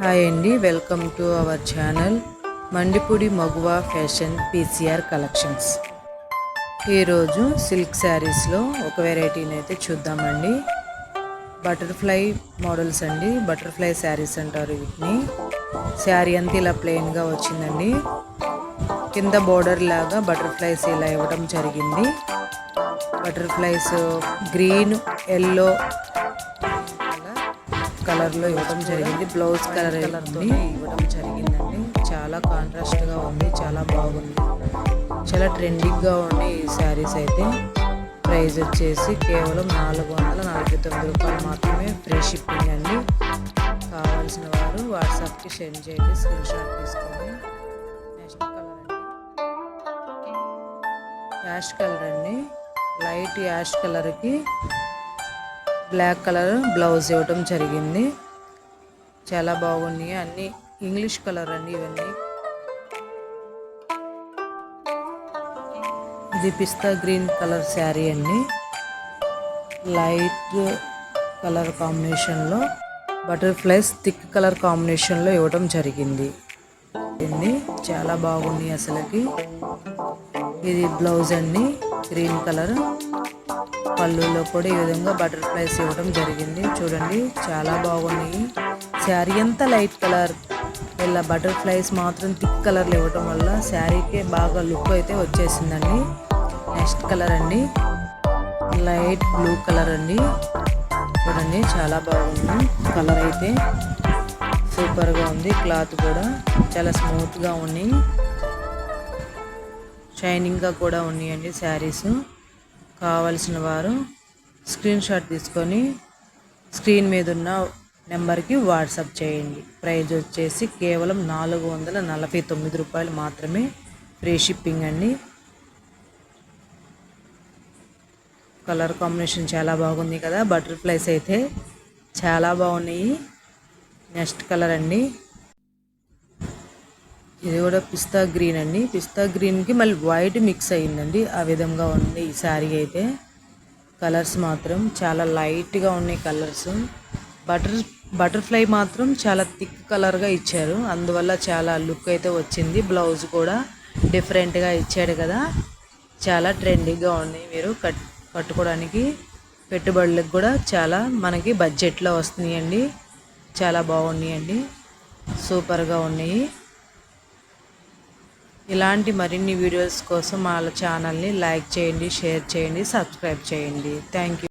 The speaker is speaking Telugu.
హాయ్ అండి, వెల్కమ్ టు అవర్ ఛానల్ మండిపూడి మగువా ఫ్యాషన్ పీసీఆర్ కలెక్షన్స్. ఈరోజు సిల్క్ శారీస్లో ఒక వెరైటీని అయితే చూద్దామండి. బటర్ఫ్లై మోడల్స్ అండి, బటర్ఫ్లై శారీస్ అంటారు వీటిని. శారీ అంతా ఇలా ప్లెయిన్గా వచ్చిందండి. కింద బోర్డర్ లాగా బటర్ఫ్లైస్ ఇలా ఇవ్వడం జరిగింది. బటర్ఫ్లైస్ గ్రీన్, ఎల్లో కలర్లో ఇవ్వడం జరిగింది. బ్లౌజ్ కలర్తో ఇవ్వడం జరిగిందండి. చాలా కాంట్రాస్ట్గా ఉంది, చాలా బాగుంది, చాలా ట్రెండింగ్గా ఉంది ఈ శారీస్ అయితే. ప్రైస్ వచ్చేసి కేవలం 449 రూపాయలు మాత్రమే. ఫ్రీ షిప్పింగ్ అండి. కావాల్సిన వారు వాట్సాప్కి సెండ్ చేయండి, స్క్రీన్ షాట్ తీసుకోండి. నెక్స్ట్ కలర్ అండి, యాష్ కలర్ అండి. లైట్ యాష్ కలర్కి బ్లాక్ కలర్ బ్లౌజ్ ఇవ్వడం జరిగింది. చాలా బాగున్నాయి, అన్ని ఇంగ్లీష్ కలర్ అండి ఇవన్నీ. ఇది పిస్తా గ్రీన్ కలర్ శారీ అండి. లైట్ కలర్ కాంబినేషన్లో బటర్ఫ్లైస్ థిక్ కలర్ కాంబినేషన్లో ఇవ్వడం జరిగింది. చాలా బాగున్నాయి అసలుకి. ఇది బ్లౌజ్ అండి, గ్రీన్ కలర్. పళ్ళులో కూడా ఈ విధంగా బటర్ఫ్లైస్ ఇవ్వడం జరిగింది. చూడండి, చాలా బాగున్నాయి. శారీ అంతా లైట్ కలర్, ఇలా బటర్ఫ్లైస్ మాత్రం థిక్ కలర్లు ఇవ్వడం వల్ల శారీకే బాగా లుక్ అయితే వచ్చేసిందండి. నెక్స్ట్ కలర్ అండి, లైట్ బ్లూ కలర్ అండి. చూడండి, చాలా బాగుంది. కలర్ అయితే సూపర్గా ఉంది. క్లాత్ కూడా చాలా స్మూత్గా ఉన్నాయి, షైనింగ్గా కూడా ఉన్నాయండి శారీస్. కావలసిన వారు స్క్రీన్ షాట్ తీసుకొని స్క్రీన్ మీద ఉన్న నెంబర్కి వాట్సాప్ చేయండి. ప్రైజ్ వచ్చేసి కేవలం 449 రూపాయలు మాత్రమే. ఫ్రీ షిప్పింగ్ అండి. కలర్ కాంబినేషన్ చాలా బాగుంది కదా. బటర్ఫ్లైస్ అయితే చాలా బాగున్నాయి. నెక్స్ట్ కలర్ అండి, ఇది కూడా పిస్తా గ్రీన్ అండి. పిస్తా గ్రీన్కి మళ్ళీ వైట్ మిక్స్ అయ్యిందండి. ఆ విధంగా ఉంది ఈ శారీ అయితే. కలర్స్ మాత్రం చాలా లైట్గా ఉన్నాయి కలర్స్. బటర్ఫ్లై మాత్రం చాలా థిక్ కలర్గా ఇచ్చారు, అందువల్ల చాలా లుక్ అయితే వచ్చింది. బ్లౌజ్ కూడా డిఫరెంట్గా ఇచ్చాడు కదా, చాలా ట్రెండీగా ఉన్నాయి. మీరు కట్టుకోవడానికి పెట్టుబడులకు కూడా చాలా మనకి బడ్జెట్లో వస్తున్నాయండి. చాలా బాగున్నాయండి, సూపర్గా ఉన్నాయి. ఇలాంటి మరిన్ని వీడియోస్ కోసం మా ఛానల్ని లైక్ చేయండి, షేర్ చేయండి, సబ్స్క్రైబ్ చేయండి. Thank you.